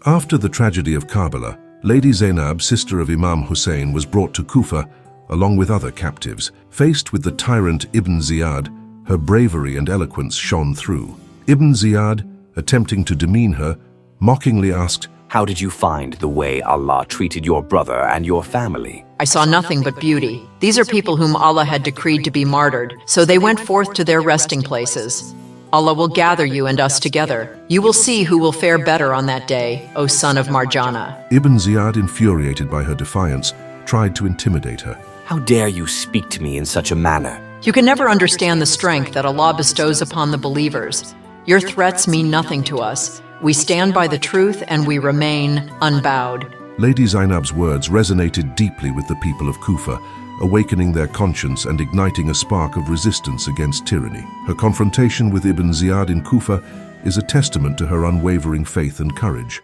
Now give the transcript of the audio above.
After the tragedy of Karbala, Lady Zainab, sister of Imam Hussein, was brought to Kufa along with other captives. Faced with the tyrant Ibn Ziyad, her bravery and eloquence shone through. Ibn Ziyad, attempting to demean her, mockingly asked, "How did you find the way Allah treated your brother and your family?" I saw nothing but beauty. These are people whom Allah had decreed to be martyred, so they went forth to their resting places. Allah will gather you and us together. You will see who will fare better on that day, O son of Marjana. Ibn Ziyad, infuriated by her defiance, tried to intimidate her. "How dare you speak to me in such a manner?" You can never understand the strength that Allah bestows upon the believers. Your threats mean nothing to us. We stand by the truth and we remain unbowed. Lady Zainab's words resonated deeply with the people of Kufa, awakening their conscience and igniting a spark of resistance against tyranny. Her confrontation with Ibn Ziyad in Kufa is a testament to her unwavering faith and courage.